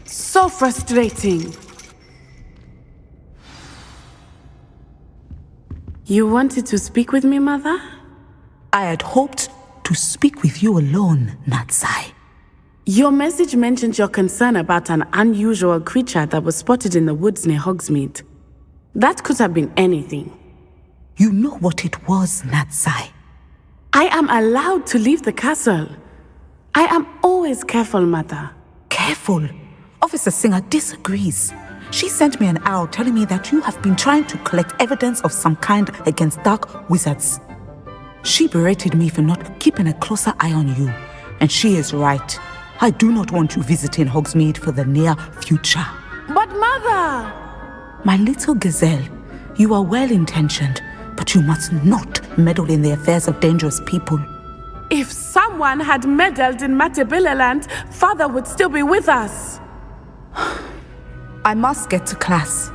So frustrating. You wanted to speak with me, Mother? I had hoped to speak with you alone, Natsai. Your message mentioned your concern about an unusual creature that was spotted in the woods near Hogsmeade. That could have been anything. You know what it was, Natsai. I am allowed to leave the castle. I am always careful, Mother. Careful? Officer Singer disagrees. She sent me an owl telling me that you have been trying to collect evidence of some kind against dark wizards. She berated me for not keeping a closer eye on you, and she is right. I do not want you visiting Hogsmeade for the near future. But Mother! My little gazelle, you are well-intentioned, but you must not meddle in the affairs of dangerous people. If someone had meddled in Matabeleland, Father would still be with us. I must get to class.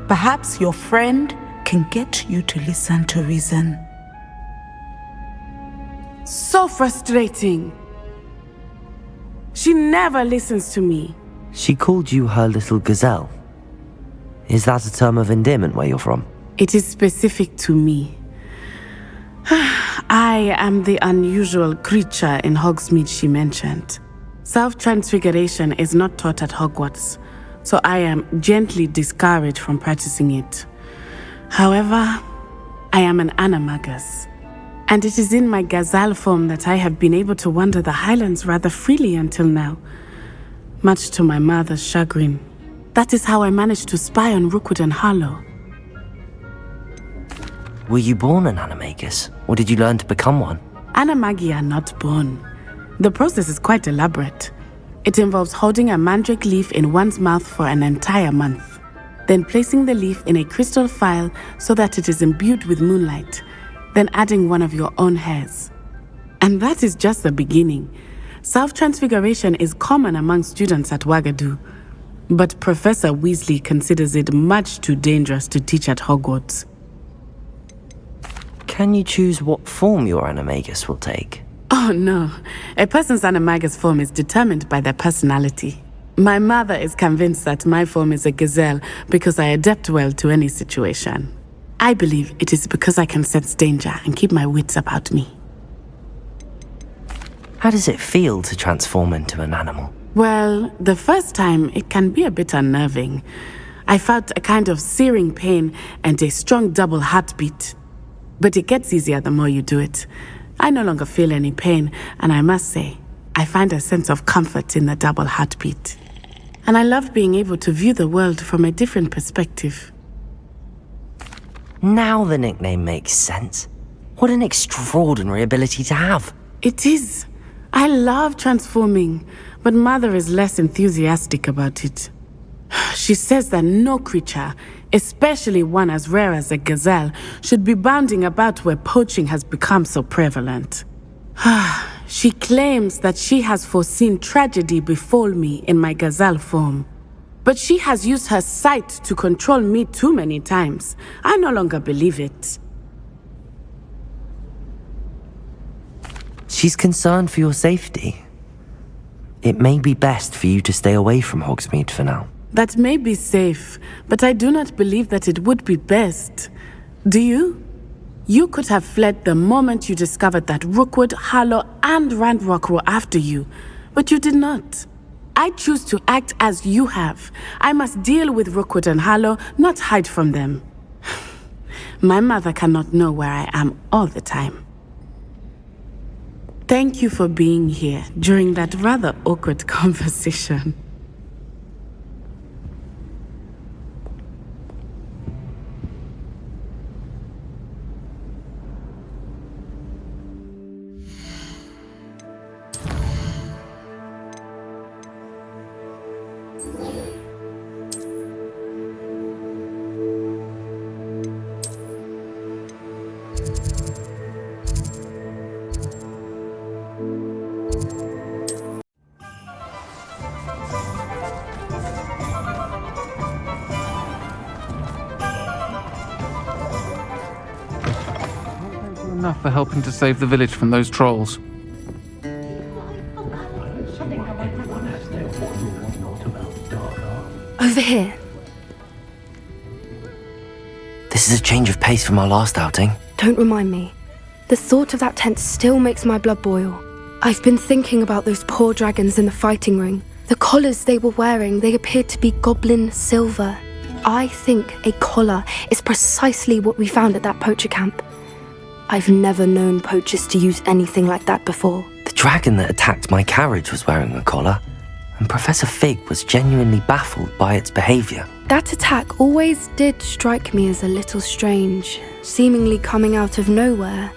Perhaps your friend can get you to listen to reason. So frustrating. She never listens to me. She called you her little gazelle. Is that a term of endearment where you're from? It is specific to me. I am the unusual creature in Hogsmeade she mentioned. Self-transfiguration is not taught at Hogwarts, so I am gently discouraged from practicing it. However, I am an animagus, and it is in my gazelle form that I have been able to wander the highlands rather freely until now, much to my mother's chagrin. That is how I managed to spy on Rookwood and Harlow. Were you born an animagus, or did you learn to become one? Animagi are not born. The process is quite elaborate. It involves holding a mandrake leaf in one's mouth for an entire month, then placing the leaf in a crystal phial so that it is imbued with moonlight, then adding one of your own hairs. And that is just the beginning. Self-transfiguration is common among students at Wagadu, but Professor Weasley considers it much too dangerous to teach at Hogwarts. Can you choose what form your animagus will take? Oh no, a person's animagus form is determined by their personality. My mother is convinced that my form is a gazelle because I adapt well to any situation. I believe it is because I can sense danger and keep my wits about me. How does it feel to transform into an animal? Well, the first time it can be a bit unnerving. I felt a kind of searing pain and a strong double heartbeat. But it gets easier the more you do it. I no longer feel any pain, and I must say, I find a sense of comfort in the double heartbeat. And I love being able to view the world from a different perspective. Now the nickname makes sense. What an extraordinary ability to have. It is. I love transforming, but Mother is less enthusiastic about it. She says that no creature, especially one as rare as a gazelle, should be bounding about where poaching has become so prevalent. She claims that she has foreseen tragedy befall me in my gazelle form. But she has used her sight to control me too many times. I no longer believe it. She's concerned for your safety. It may be best for you to stay away from Hogsmeade for now. That may be safe, but I do not believe that it would be best. Do you? You could have fled the moment you discovered that Rookwood, Harlow, and Ranrock were after you, but you did not. I choose to act as you have. I must deal with Rookwood and Harlow, not hide from them. My mother cannot know where I am all the time. Thank you for being here during that rather awkward conversation. Enough for helping to save the village from those trolls. Over here. This is a change of pace from our last outing. Don't remind me. The thought of that tent still makes my blood boil. I've been thinking about those poor dragons in the fighting ring. The collars they were wearing, they appeared to be goblin silver. I think a collar is precisely what we found at that poacher camp. I've never known poachers to use anything like that before. The dragon that attacked my carriage was wearing a collar, and Professor Fig was genuinely baffled by its behavior. That attack always did strike me as a little strange, seemingly coming out of nowhere.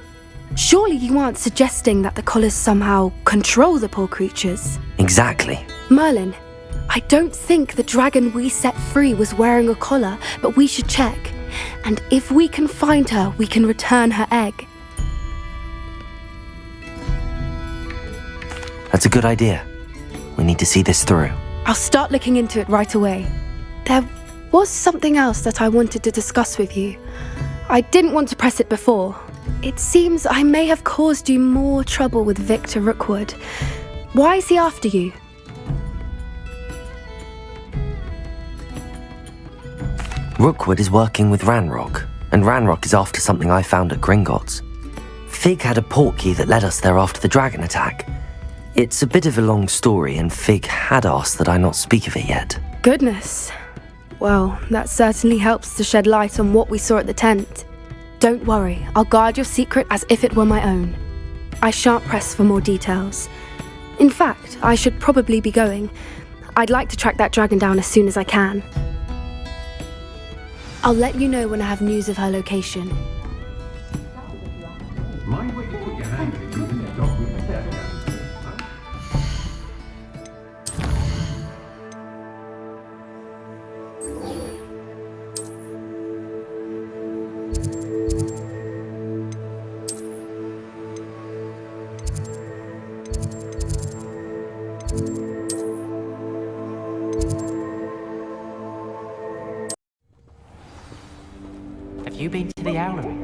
Surely you aren't suggesting that the collars somehow control the poor creatures? Exactly. Merlin, I don't think the dragon we set free was wearing a collar, but we should check. And if we can find her, we can return her egg. That's a good idea. We need to see this through. I'll start looking into it right away. There was something else that I wanted to discuss with you. I didn't want to press it before. It seems I may have caused you more trouble with Victor Rookwood. Why is he after you? Rookwood is working with Ranrock, and Ranrock is after something I found at Gringotts. Fig had a portkey that led us there after the dragon attack. It's a bit of a long story, and Fig had asked that I not speak of it yet. Goodness. Well, that certainly helps to shed light on what we saw at the tent. Don't worry, I'll guard your secret as if it were my own. I shan't press for more details. In fact, I should probably be going. I'd like to track that dragon down as soon as I can. I'll let you know when I have news of her location. Mind where you put your hands if you didn't talk with the devil. Have you been to the owlery?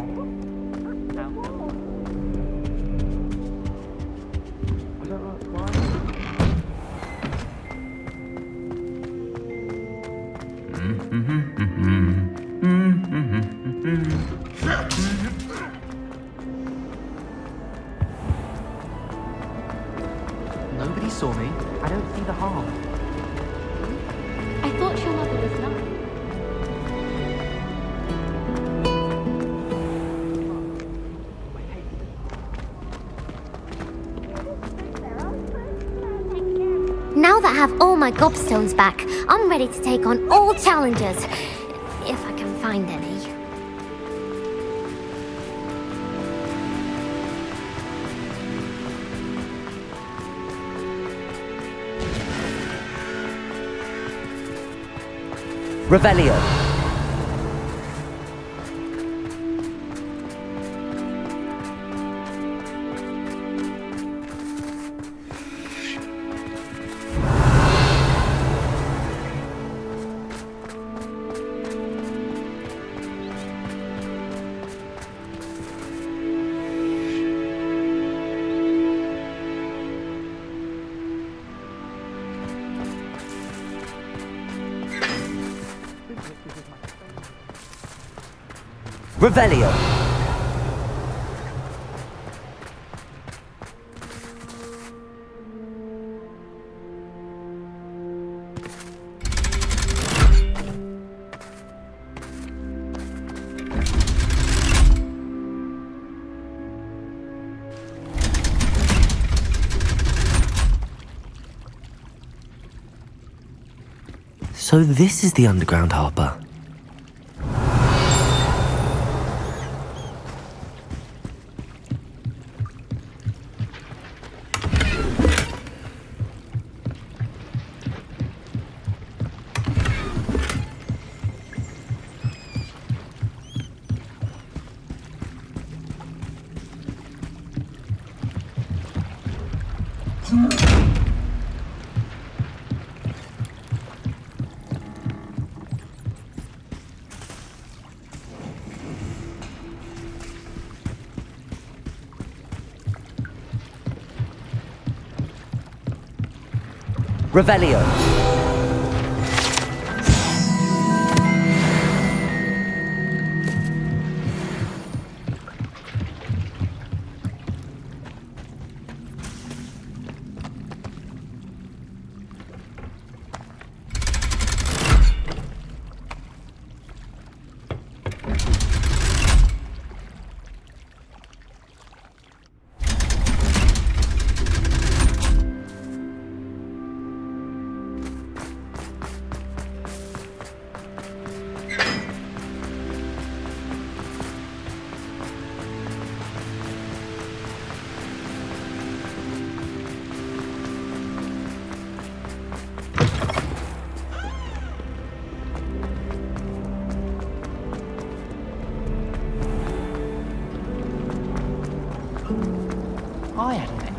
Nobody saw me. I don't see the harm. I thought your mother was not. Now that I have all my gobstones back, I'm ready to take on all challenges. If I can find any. Revelio. Revelio. So this is the underground harbour. Revelio.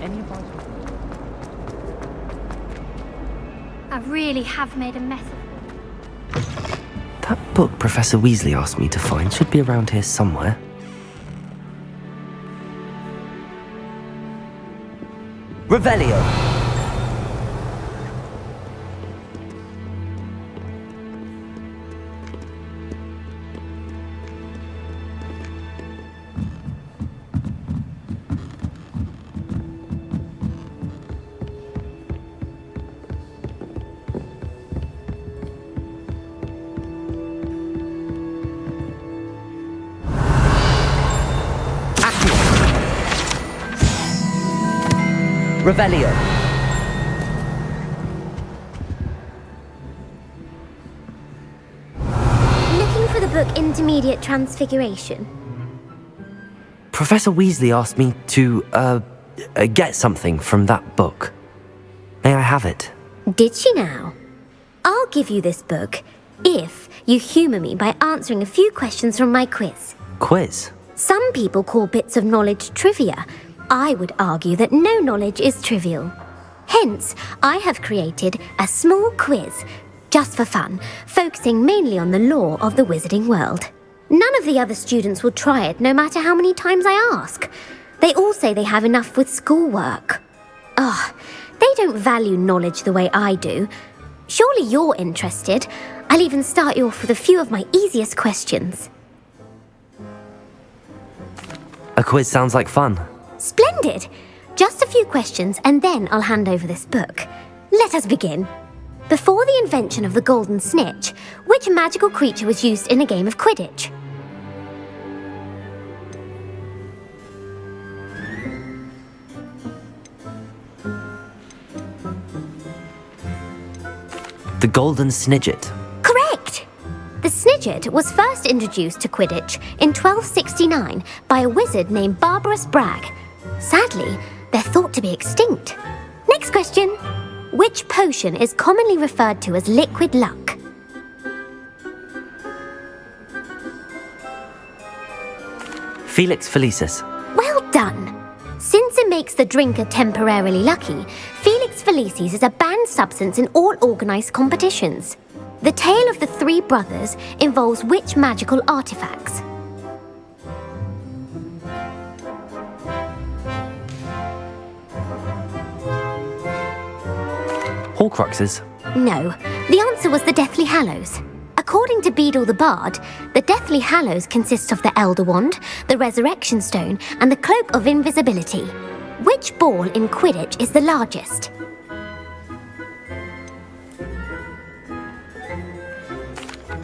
Any advice? I really have made a mess of it. That book Professor Weasley asked me to find should be around here somewhere. Revelio! Revelio. Looking for the book Intermediate Transfiguration. Professor Weasley asked me to, get something from that book. May I have it? Did she now? I'll give you this book if you humour me by answering a few questions from my quiz. Quiz? Some people call bits of knowledge trivia. I would argue that no knowledge is trivial. Hence, I have created a small quiz, just for fun, focusing mainly on the lore of the wizarding world. None of the other students will try it, no matter how many times I ask. They all say they have enough with schoolwork. They don't value knowledge the way I do. Surely you're interested. I'll even start you off with a few of my easiest questions. A quiz sounds like fun. Splendid! Just a few questions and then I'll hand over this book. Let us begin. Before the invention of the golden snitch, which magical creature was used in a game of Quidditch? The Golden Snidget. Correct! The Snidget was first introduced to Quidditch in 1269 by a wizard named Barbarous Bragg. Sadly, they're thought to be extinct. Next question. Which potion is commonly referred to as liquid luck? Felix Felicis. Well done! Since it makes the drinker temporarily lucky, Felix Felicis is a banned substance in all organised competitions. The tale of the three brothers involves which magical artifacts? Horcruxes. No, the answer was the Deathly Hallows. According to Beadle the Bard, the Deathly Hallows consists of the Elder Wand, the Resurrection Stone, and the Cloak of Invisibility. Which ball in Quidditch is the largest?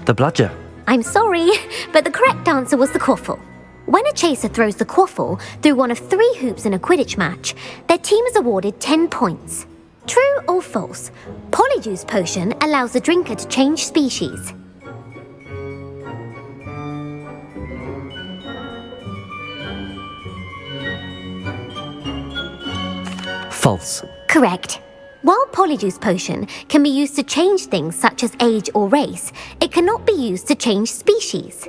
The Bludger. I'm sorry, but the correct answer was the Quaffle. When a chaser throws the Quaffle through one of 3 hoops in a Quidditch match, their team is awarded 10 points. True or false? Polyjuice Potion allows the drinker to change species. False. Correct. While Polyjuice Potion can be used to change things such as age or race, it cannot be used to change species.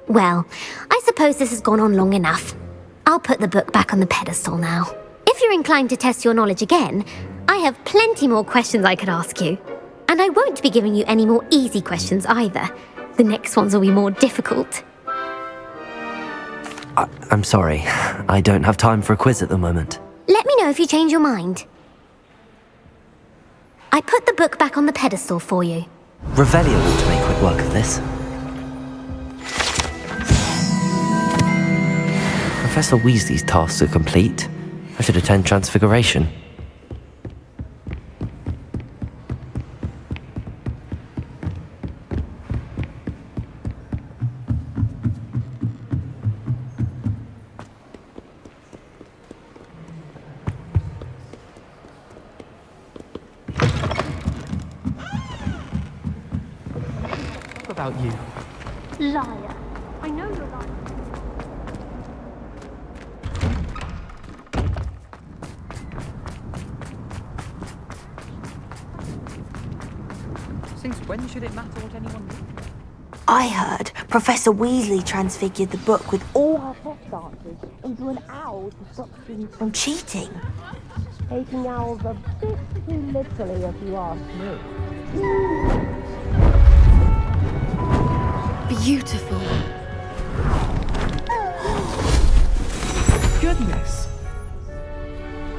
Well, I suppose this has gone on long enough. I'll put the book back on the pedestal now. If you're inclined to test your knowledge again, I have plenty more questions I could ask you. And I won't be giving you any more easy questions either. The next ones will be more difficult. I'm sorry. I don't have time for a quiz at the moment. Let me know if you change your mind. I put the book back on the pedestal for you. Revelio ought to make quick work of this. Professor Weasley's tasks are complete. I should attend Transfiguration. About you. Liar. I know you're lying. Since when should it matter what anyone thinks? I heard Professor Weasley transfigured the book with all her test answers into an owl to stop students from cheating. taking owls a bit too literally, if you ask me. Beautiful. Goodness.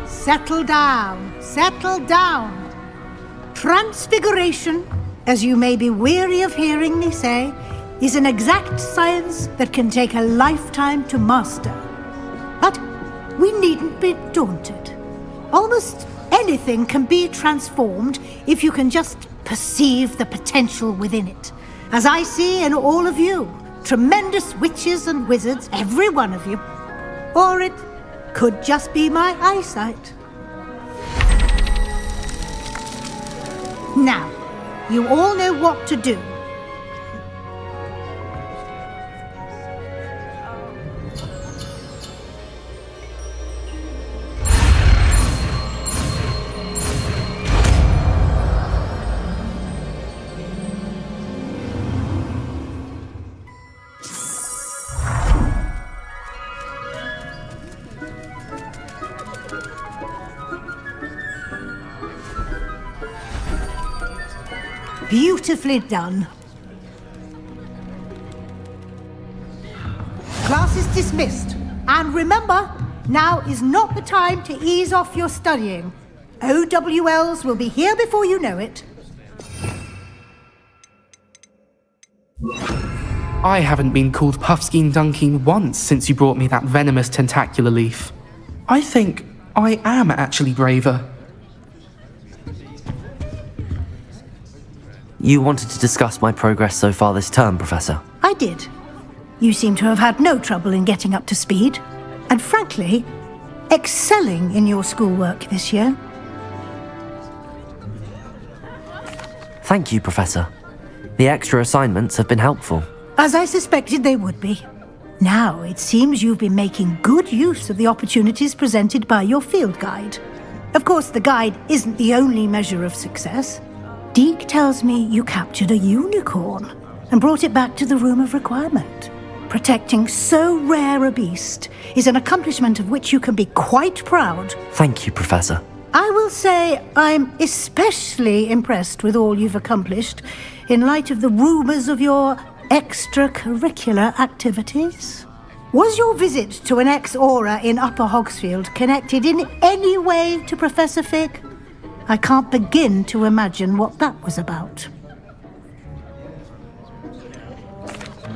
Settle down, settle down. Transfiguration, as you may be weary of hearing me say, is an exact science that can take a lifetime to master. But we needn't be daunted. Almost anything can be transformed if you can just perceive the potential within it. As I see in all of you, tremendous witches and wizards, every one of you. Or it could just be my eyesight. Now, you all know what to do. Beautifully done. Class is dismissed. And remember, now is not the time to ease off your studying. OWLs will be here before you know it. I haven't been called Puffskein Dunking once since you brought me that venomous tentacular leaf. I think I am actually braver. You wanted to discuss my progress so far this term, Professor? I did. You seem to have had no trouble in getting up to speed. And frankly, excelling in your schoolwork this year. Thank you, Professor. The extra assignments have been helpful. As I suspected they would be. Now, it seems you've been making good use of the opportunities presented by your field guide. Of course, the guide isn't the only measure of success. Deke tells me you captured a unicorn and brought it back to the Room of Requirement. Protecting so rare a beast is an accomplishment of which you can be quite proud. Thank you, Professor. I will say I'm especially impressed with all you've accomplished in light of the rumours of your extracurricular activities. Was your visit to an ex-aura in Upper Hogsfield connected in any way to Professor Fig? I can't begin to imagine what that was about.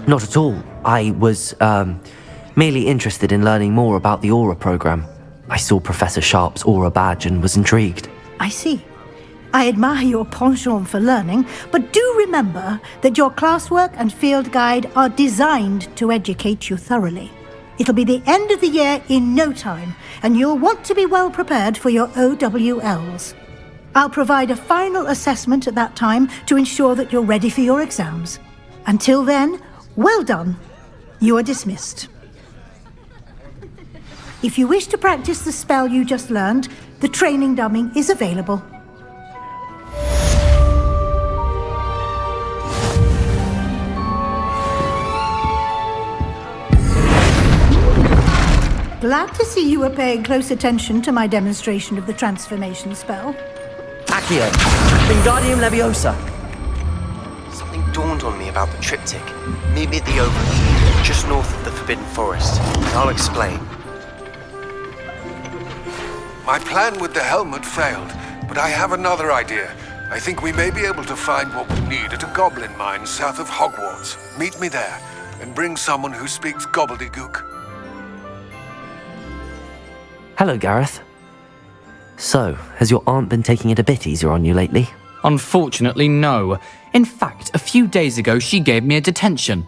Not at all. I was, merely interested in learning more about the Aura program. I saw Professor Sharp's Aura badge and was intrigued. I see. I admire your penchant for learning, but do remember that your classwork and field guide are designed to educate you thoroughly. It'll be the end of the year in no time, and you'll want to be well prepared for your OWLs. I'll provide a final assessment at that time to ensure that you're ready for your exams. Until then, well done. You are dismissed. If you wish to practice the spell you just learned, the training dummy is available. Glad to see you were paying close attention to my demonstration of the transformation spell. Accio, Wingardium Leviosa. Something dawned on me about the triptych. Meet me at the Overlook, just north of the Forbidden Forest. I'll explain. My plan with the helmet failed, but I have another idea. I think we may be able to find what we need at a goblin mine south of Hogwarts. Meet me there, and bring someone who speaks gobbledegook. Hello, Gareth. So, has your aunt been taking it a bit easier on you lately? Unfortunately, no. In fact, a few days ago, she gave me a detention.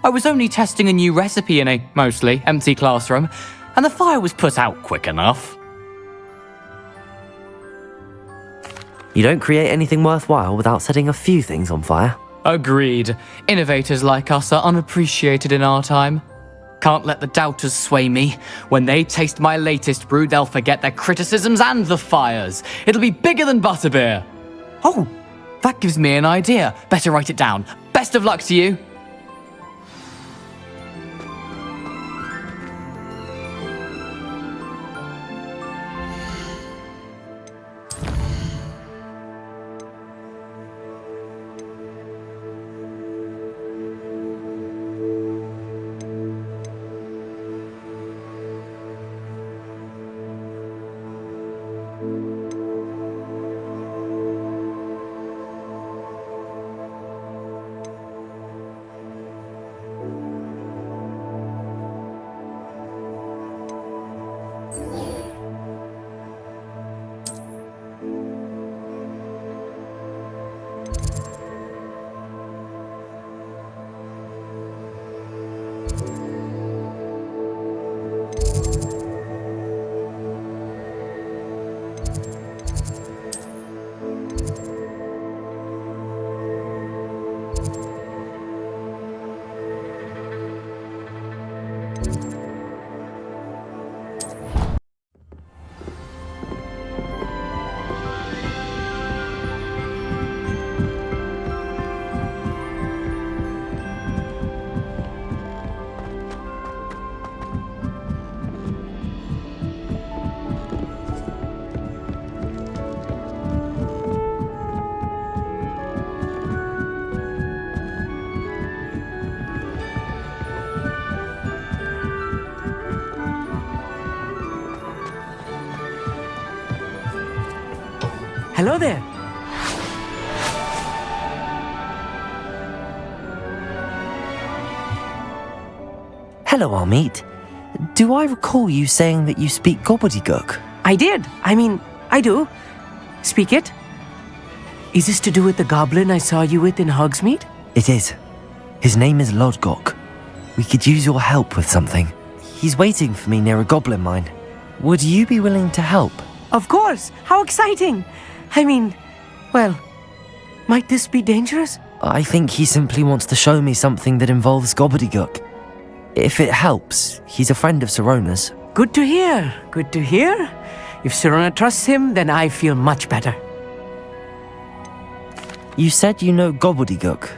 I was only testing a new recipe in a mostly empty classroom, and the fire was put out quick enough. You don't create anything worthwhile without setting a few things on fire. Agreed. Innovators like us are unappreciated in our time. Can't let the doubters sway me. When they taste my latest brew, they'll forget their criticisms and the fires. It'll be bigger than butterbeer. Oh, that gives me an idea. Better write it down. Best of luck to you. hello there. Hello, Amit. Do I recall you saying that you speak Gobbledegook? I did. I do. Speak it. Is this to do with the goblin I saw you with in Hogsmeade? It is. His name is Lodgok. We could use your help with something. He's waiting for me near a goblin mine. Would you be willing to help? Of course. How exciting. Well, might this be dangerous? I think he simply wants to show me something that involves Gobbledegook. If it helps, he's a friend of Sirona's. Good to hear. Good to hear. If Sirona trusts him, then I feel much better. You said you know Gobbledegook,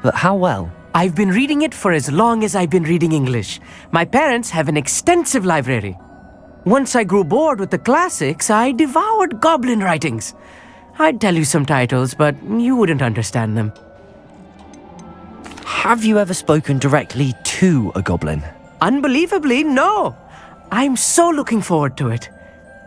but how well? I've been reading it for as long as I've been reading English. My parents have an extensive library. Once I grew bored with the classics, I devoured goblin writings. I'd tell you some titles, but you wouldn't understand them. Have you ever spoken directly to a goblin? Unbelievably, no. I'm so looking forward to it.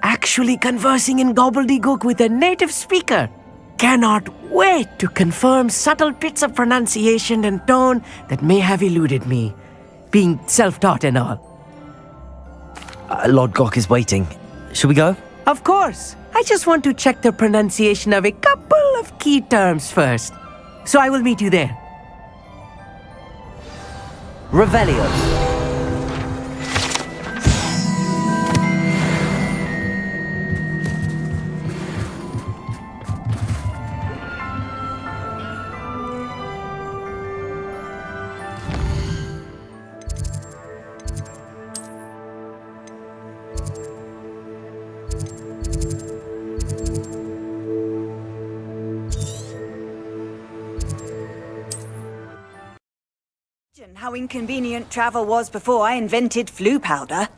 Actually conversing in Gobbledegook with a native speaker. Cannot wait to confirm subtle bits of pronunciation and tone that may have eluded me, being self-taught and all. Lodgok is waiting. Shall we go? Of course. I just want to check the pronunciation of a couple of key terms first. So I will meet you there. Revelio. How inconvenient travel was before I invented flu powder.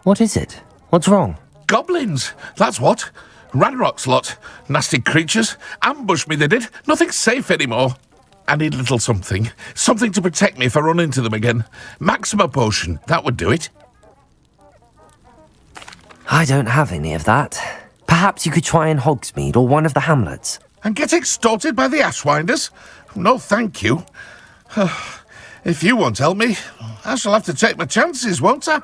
What is it? What's wrong? Goblins, that's what. Ranrock's lot. Nasty creatures. Ambush me, they did. Nothing's safe anymore. I need a little something. Something to protect me if I run into them again. Maxima potion, that would do it. I don't have any of that. Perhaps you could try in Hogsmeade or one of the hamlets. And get extorted by the Ashwinders? No, thank you. If you won't help me, I shall have to take my chances, won't I?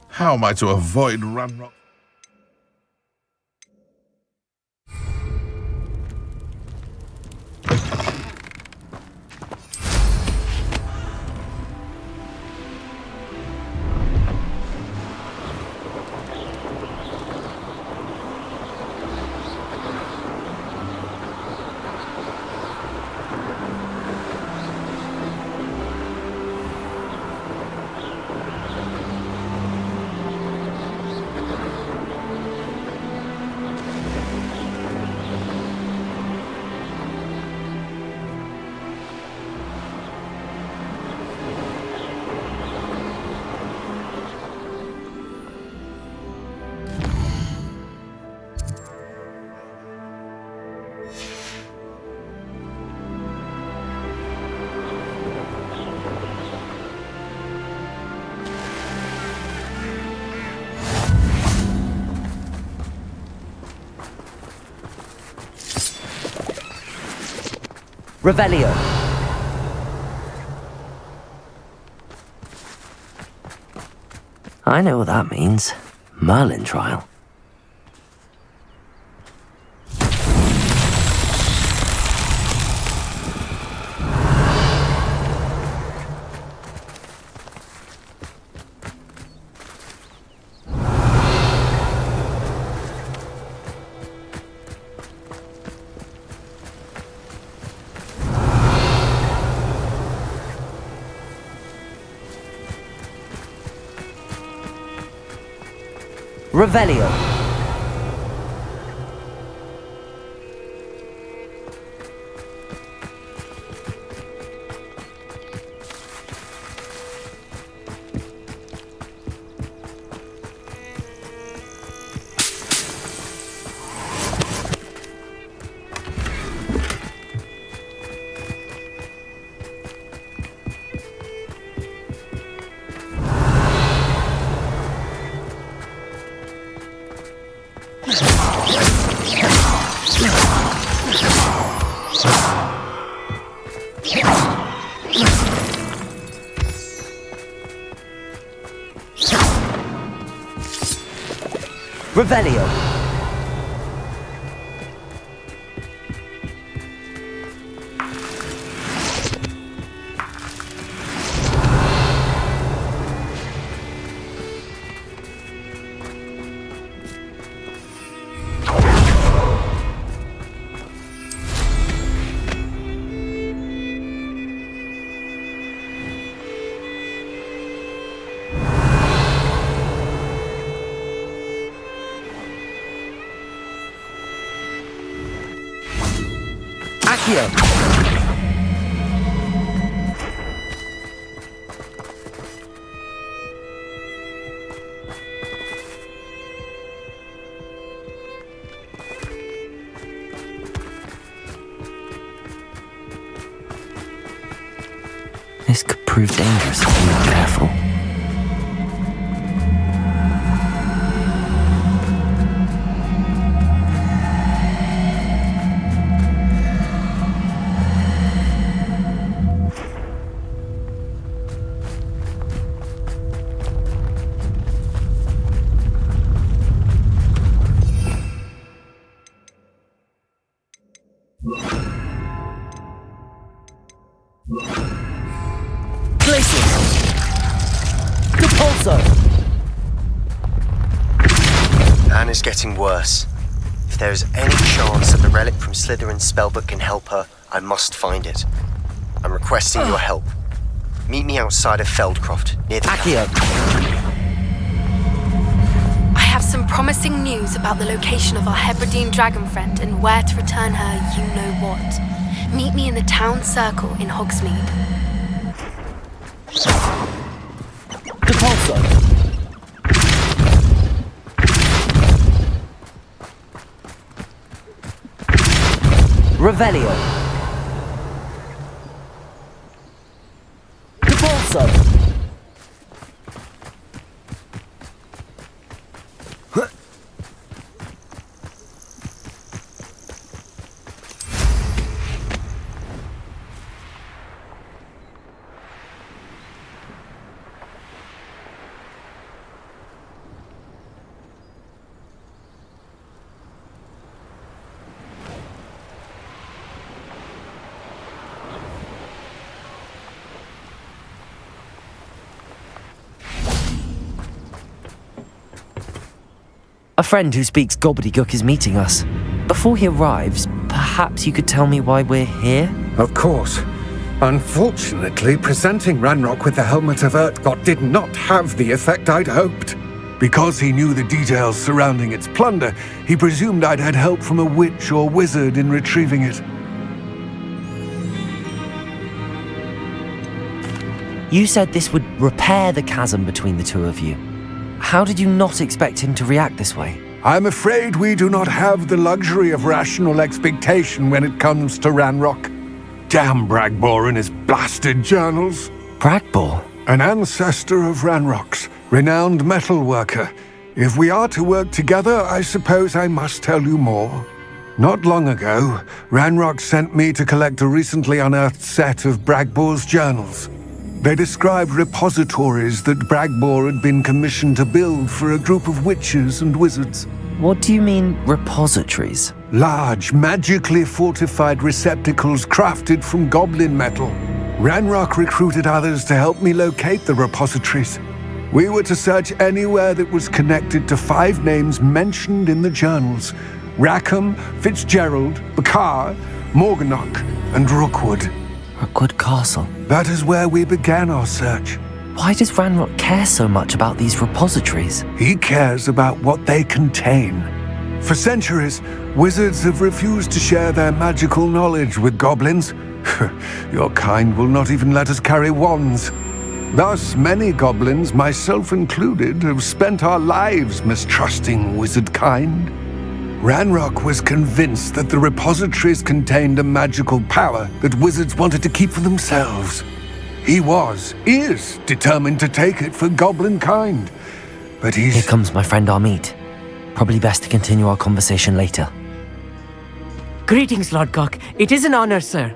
How am I to avoid Ranrock? Revelio. I know what that means. Merlin trial. Revelio. Revelio. This could prove dangerous if we're not careful. Anna's getting worse. If there is any chance that the relic from Slytherin's spellbook can help her, I must find it. I'm requesting your help. Meet me outside of Feldcroft, near the Accio. I have some promising news about the location of our Hebridean dragon friend and where to return her you-know-what. Meet me in the town circle in Hogsmeade. Depulso. Revelio. Depulso. A friend who speaks gobbledygook is meeting us. Before he arrives, perhaps you could tell me why we're here? Of course. Unfortunately, presenting Ranrock with the Helmet of Urtkot did not have the effect I'd hoped. Because he knew the details surrounding its plunder, he presumed I'd had help from a witch or wizard in retrieving it. You said this would repair the chasm between the two of you. How did you not expect him to react this way? I'm afraid we do not have the luxury of rational expectation when it comes to Ranrock. Damn Bragbor and his blasted journals. Bragbor? An ancestor of Ranrock's, renowned metal worker. If we are to work together, I suppose I must tell you more. Not long ago, Ranrock sent me to collect a recently unearthed set of Bragbor's journals. They described repositories that Bragbor had been commissioned to build for a group of witches and wizards. What do you mean, repositories? Large, magically fortified receptacles crafted from goblin metal. Ranrock recruited others to help me locate the repositories. We were to search anywhere that was connected to 5 names mentioned in the journals: Rackham, Fitzgerald, Bakar, Morganach, and Rookwood. Rookwood Castle. That is where we began our search. Why does Ranrock care so much about these repositories? He cares about what they contain. For centuries, wizards have refused to share their magical knowledge with goblins. Your kind will not even let us carry wands. Thus, many goblins, myself included, have spent our lives mistrusting wizard kind. Ranrock was convinced that the repositories contained a magical power that wizards wanted to keep for themselves. He is determined to take it for goblin kind. But Here comes my friend Amit. Probably best to continue our conversation later. Greetings, Lord Cock. It is an honor, sir.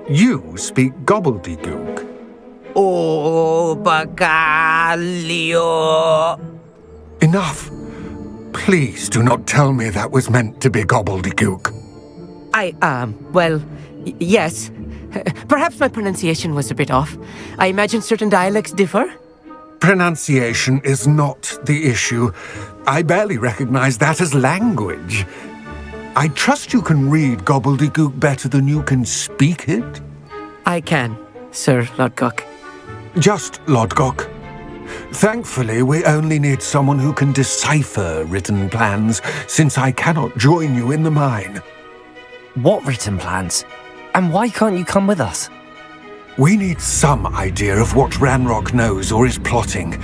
You speak gobbledygook. Oh, Bacalio. Enough. Please do not tell me that was meant to be gobbledygook. Yes. Perhaps my pronunciation was a bit off. I imagine certain dialects differ. Pronunciation is not the issue. I barely recognize that as language. I trust you can read gobbledygook better than you can speak it? I can, Sir Lodgok. Just Lodgok. Thankfully, we only need someone who can decipher written plans, since I cannot join you in the mine. What written plans? And why can't you come with us? We need some idea of what Ranrock knows or is plotting.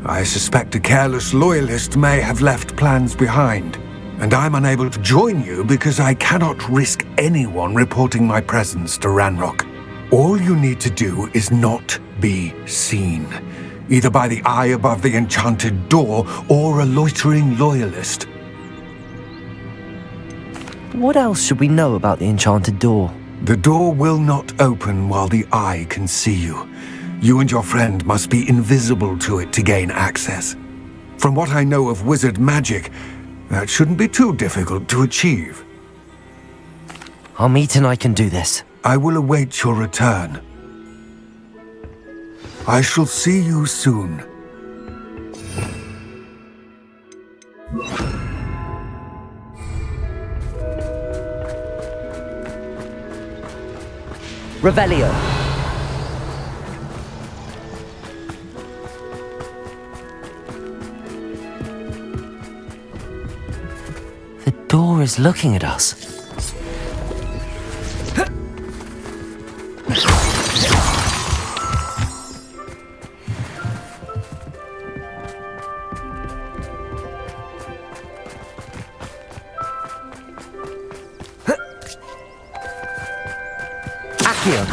I suspect a careless loyalist may have left plans behind. And I'm unable to join you because I cannot risk anyone reporting my presence to Ranrock. All you need to do is not be seen, either by the eye above the enchanted door or a loitering loyalist. What else should we know about the enchanted door? The door will not open while the eye can see you. You and your friend must be invisible to it to gain access. From what I know of wizard magic, that shouldn't be too difficult to achieve. Amit and I can do this. I will await your return. I shall see you soon. Revelio. The door is looking at us. Accio.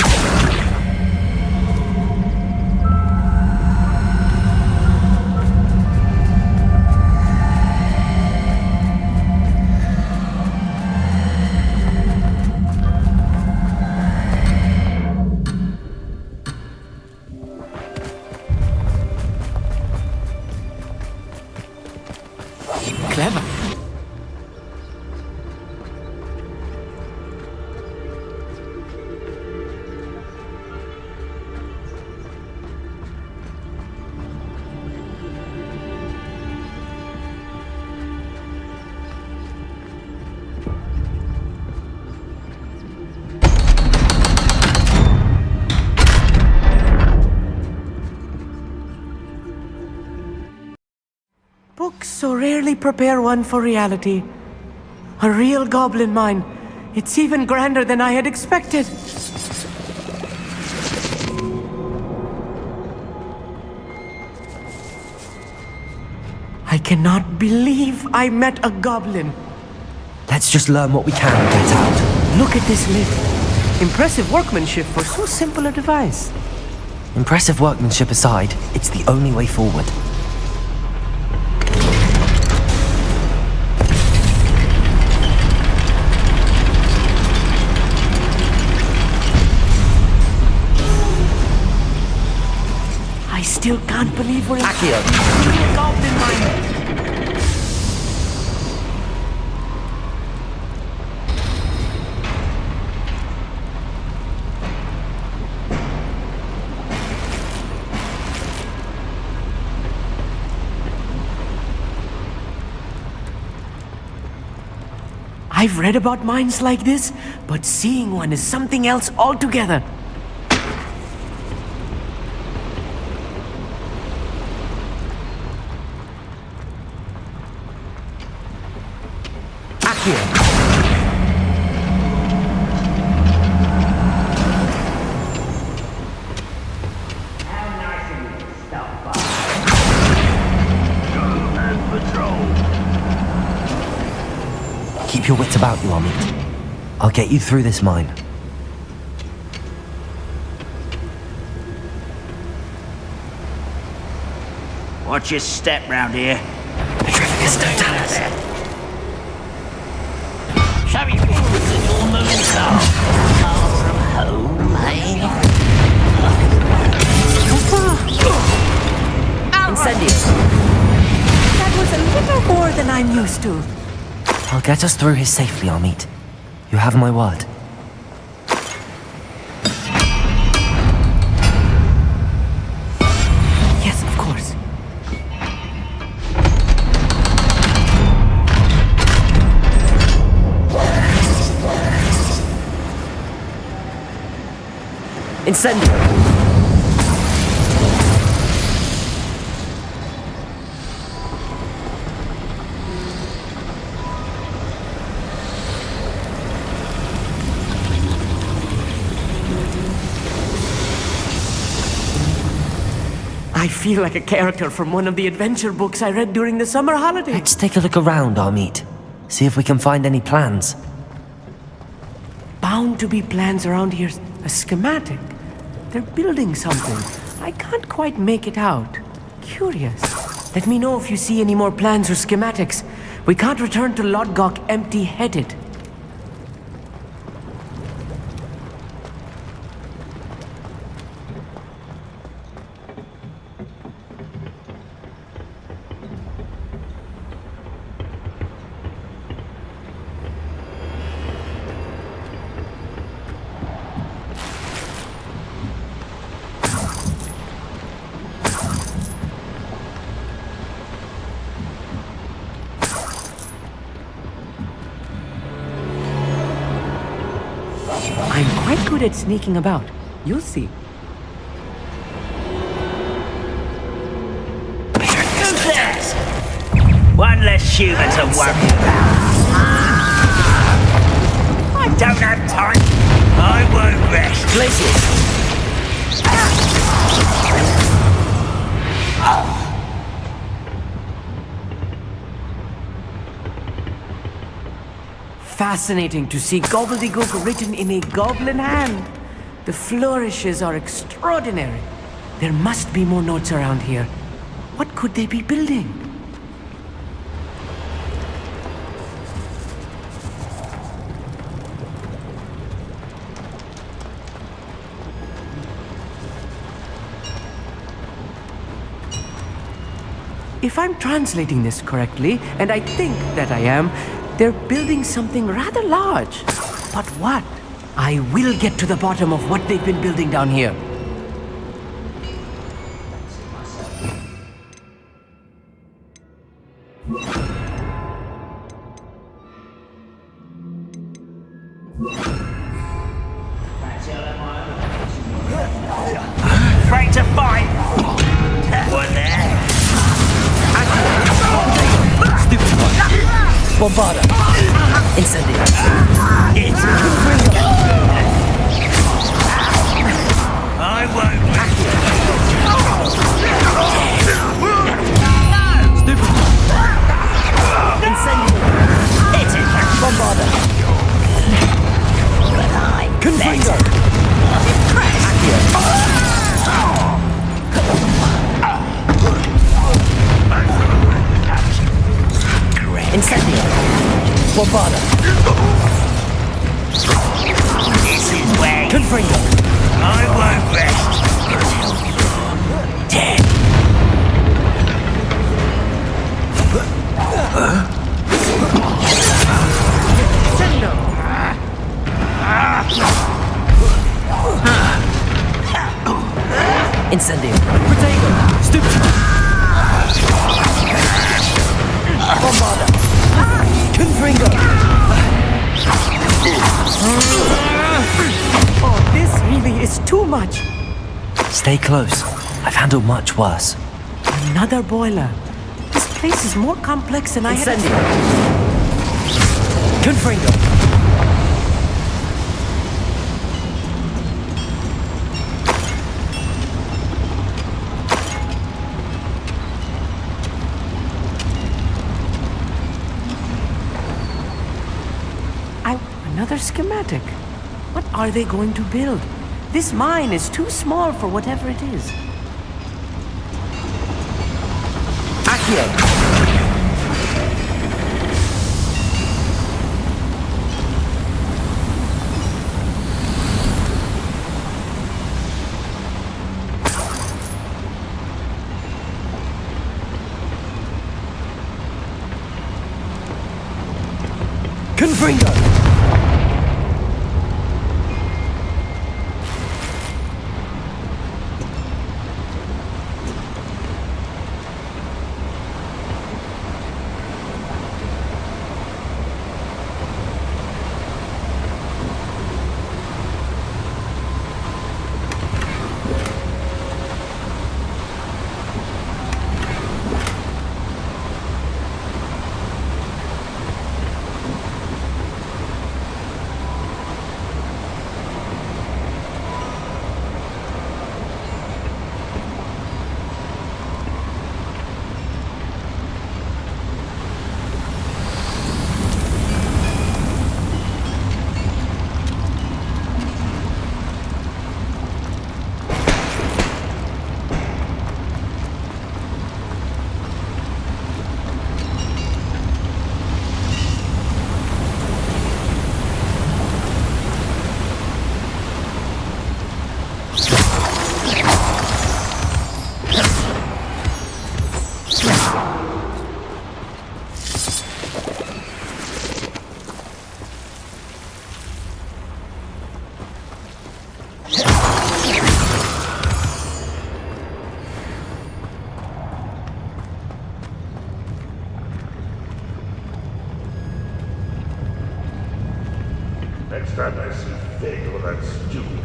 Clever. Books so rarely prepare one for reality. A real goblin mine. It's even grander than I had expected. I cannot believe I met a goblin. Let's just learn what we can and get out. Look at this lift. Impressive workmanship for so simple a device. Impressive workmanship aside, it's the only way forward. I still can't believe we're in Accio. a goblin mine. I've read about mines like this, but seeing one is something else altogether. Keep your wits about you, Amit. I'll get you through this mine. Watch your step round here. Petrificus Totalis. Shove your fingers in your moving car. Far from home, eh? Incendio. That was a little more than I I'm used to. I'll get us through here safely, Amit. You have my word. Yes, of course. Incendio! I feel like a character from one of the adventure books I read during the summer holidays. Let's take a look around, Amit. See if we can find any plans. Bound to be plans around here. A schematic. They're building something. I can't quite make it out. Curious. Let me know if you see any more plans or schematics. We can't return to Lodgok empty-headed. I'm quite good at sneaking about. You'll see. Who's this? One less human to worry about. I don't have time. I won't rest. Places. Fascinating to see gobbledygook written in a goblin hand. The flourishes are extraordinary. There must be more notes around here. What could they be building? If I'm translating this correctly, and I think that I am, they're building something rather large. But what? I will get to the bottom of what they've been building down here. Afraid to fight? One there. Stupid one. Bombarda. Incendio. I won't. Stupid. Incendio. Hit it. Bombarda. Confringo. Incendio. Bombarda. This is where Confringo. I won't rest. Dead. Incendio. Potato. Stupid. Bombarda. Confringo. Oh, this really is too much. Stay close. I've handled much worse. Another boiler. This place is more complex than I had. Incendio. Confringo. Another schematic. What are they going to build? This mine is too small for whatever it is. Accio. Confringo! Next time I see Fig or that student,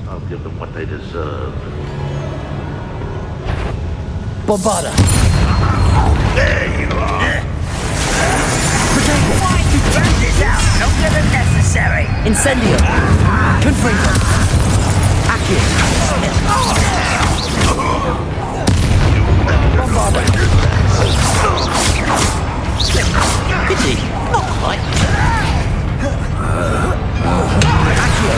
I'll give them what they deserve. Bombarda! There you are! Why you burn this out longer than necessary? Incendio! Confringo! Accio! Bombarda! Pity, not quite. Accio!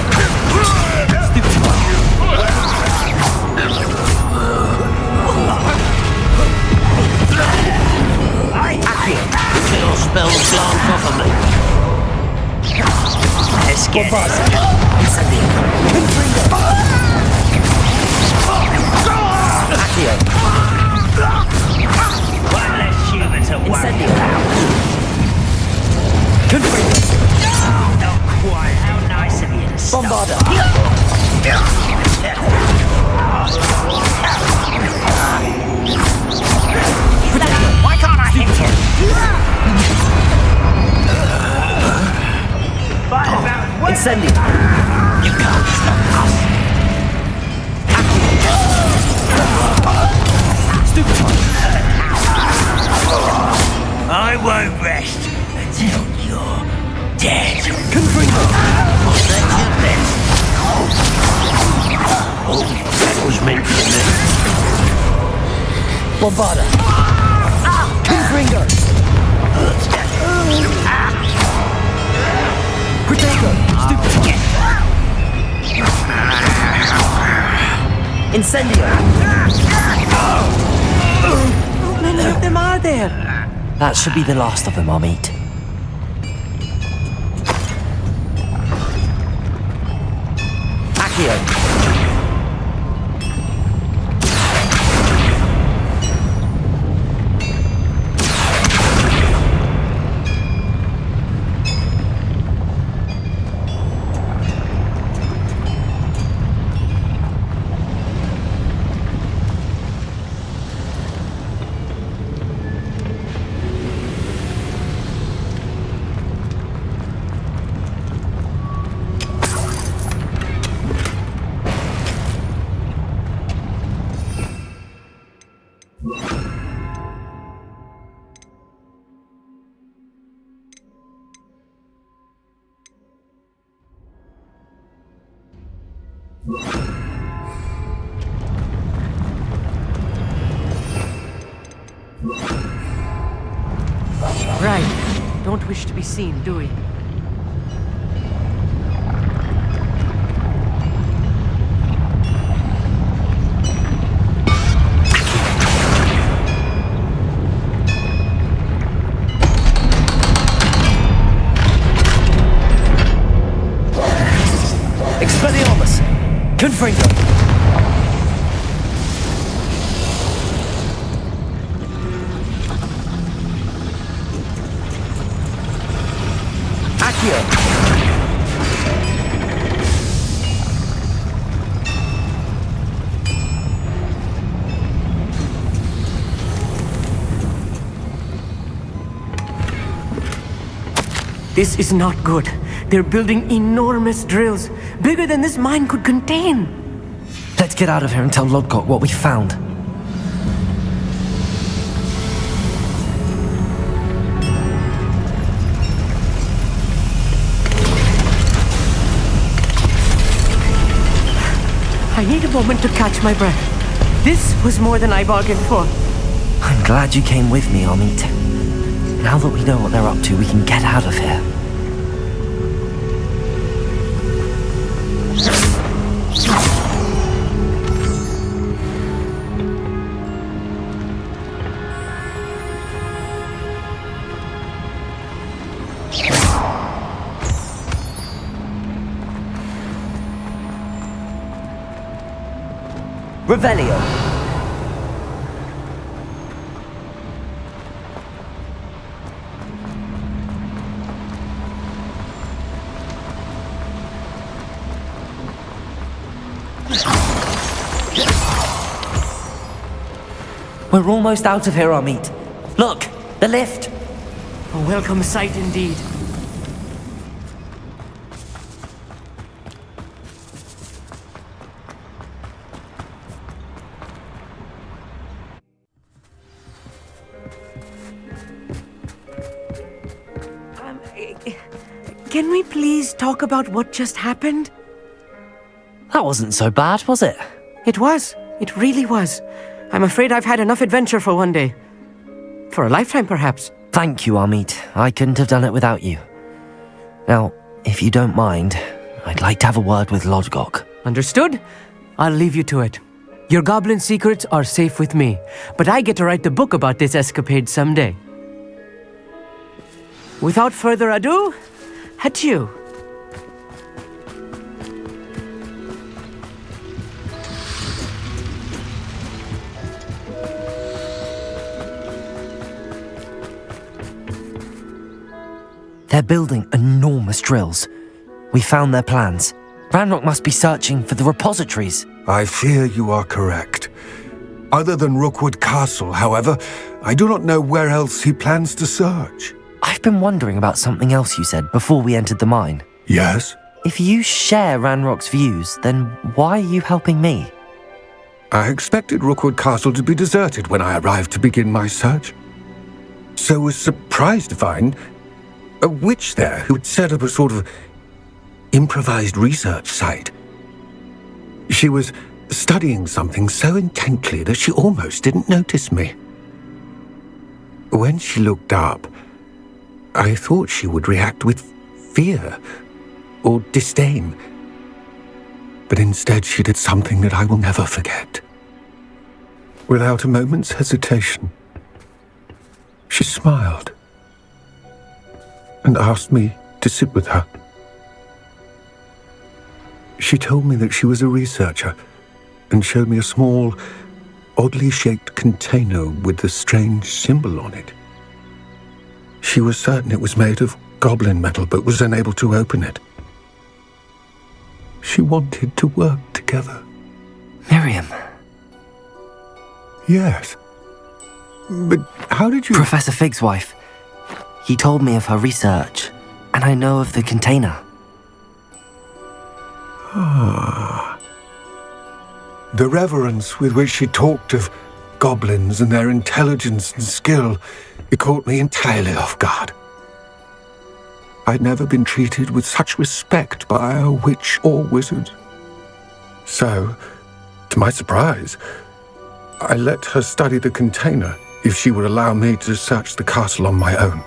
Your spells glance off of me. Let's get it. Accio! One less human to worry about. Confringo! Not quite. How nice of you to stop. Bombarda! Why can't I hit him? Incendio! You can't stop us. I won't rest until you're dead. Confringo! Was that your best? Oh, that was meant for me. Bombarda! Confringo! Protego! Incendio! How many of them are there? That should be the last of them I'll meet. Accio! Right. Don't wish to be seen, do we? Expelliarmus! Confringo! here! This is not good. They're building enormous drills, bigger than this mine could contain. Let's get out of here and tell Lodgok what we found. I need a moment to catch my breath. This was more than I bargained for. I'm glad you came with me, Amit. Now that we know what they're up to, we can get out of here. Revelio. We're almost out of here, Amit. Look, the lift. A welcome sight indeed. Can we please talk about what just happened? That wasn't so bad, was it? It was. It really was. I'm afraid I've had enough adventure for one day. For a lifetime, perhaps. Thank you, Amit. I couldn't have done it without you. Now, if you don't mind, I'd like to have a word with Lodgok. Understood? I'll leave you to it. Your goblin secrets are safe with me, but I get to write the book about this escapade someday. Without further ado, adieu. They're building enormous drills. We found their plans. Ranrock must be searching for the repositories. I fear you are correct. Other than Rookwood Castle, however, I do not know where else he plans to search. I've been wondering about something else you said before we entered the mine. Yes? If you share Ranrock's views, then why are you helping me? I expected Rookwood Castle to be deserted when I arrived to begin my search. So was surprised to find a witch there who had set up a sort of improvised research site. She was studying something so intently that she almost didn't notice me. When she looked up, I thought she would react with fear or disdain. But instead she did something that I will never forget. Without a moment's hesitation, she smiled and asked me to sit with her. She told me that she was a researcher and showed me a small, oddly shaped container with a strange symbol on it. She was certain it was made of goblin metal but was unable to open it. She wanted to work together. Miriam. Yes. But how did you... Professor Fig's wife. He told me of her research, and I know of the container. Ah. The reverence with which she talked of goblins and their intelligence and skill, it caught me entirely off guard. I'd never been treated with such respect by a witch or wizard. So, to my surprise, I let her study the container if she would allow me to search the castle on my own.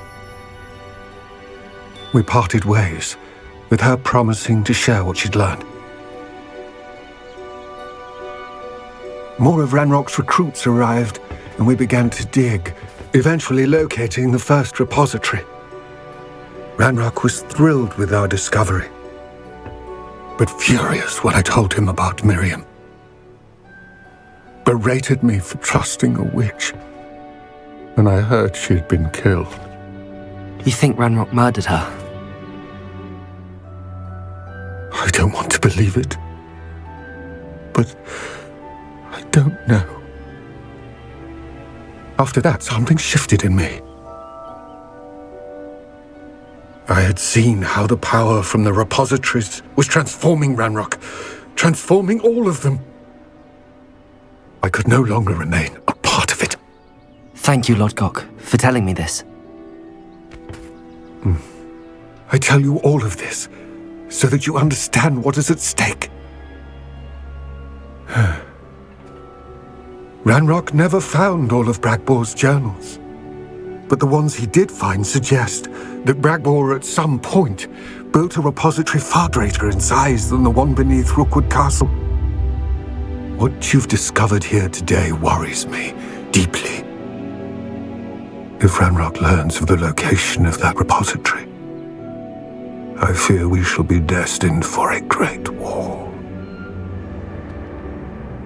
We parted ways, with her promising to share what she'd learned. More of Ranrock's recruits arrived, and we began to dig, eventually locating the first repository. Ranrock was thrilled with our discovery, but furious when I told him about Miriam. Berated me for trusting a witch, and I heard she'd been killed. You think Ranrock murdered her? I don't want to believe it. But I don't know. After that, something shifted in me. I had seen how the power from the repositories was transforming Ranrock, transforming all of them. I could no longer remain a part of it. Thank you, Lodgok, for telling me this. I tell you all of this so that you understand what is at stake. Ranrock never found all of Bragbor's journals, but the ones he did find suggest that Bragbor at some point built a repository far greater in size than the one beneath Rookwood Castle. What you've discovered here today worries me deeply. If Ranrock learns of the location of that repository, I fear we shall be destined for a great war.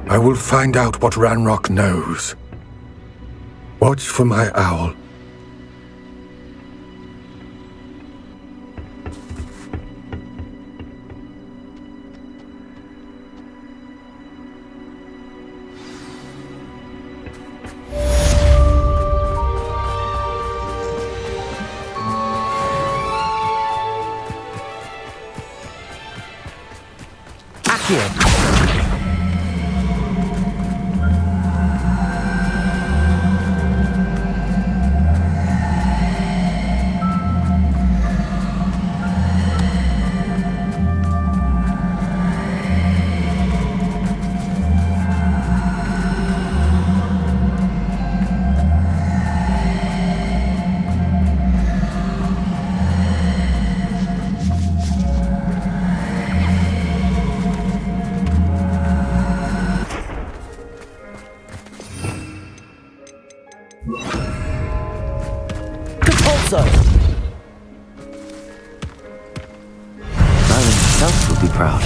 I will find out what Ranrock knows. Watch for my owl. Merlin himself will be proud.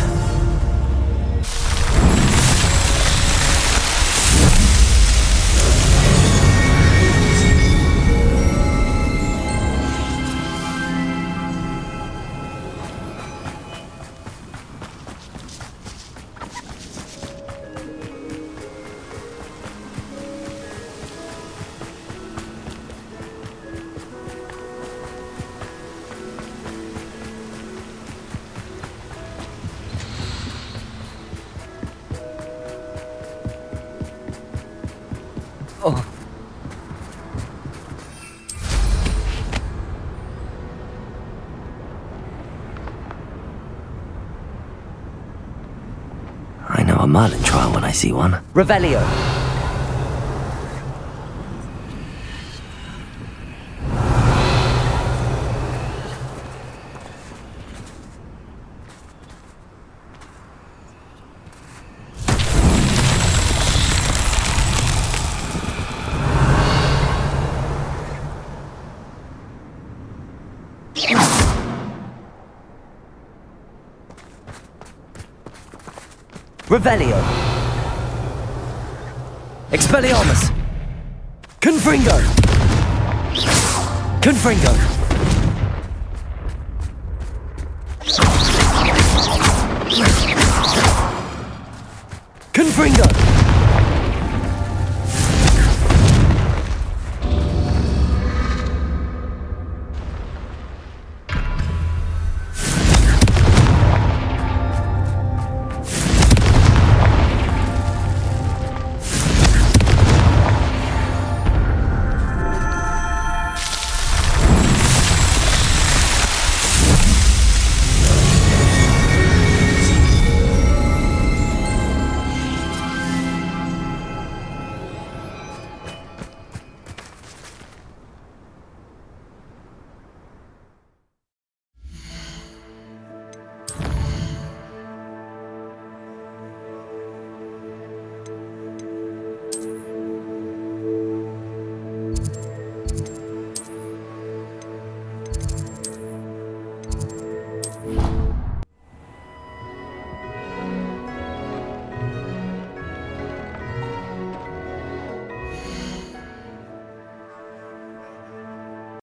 Oh. I know a Merlin trial when I see one. Revelio. Revelio. Expelliarmus. Confringo. Confringo. Confringo.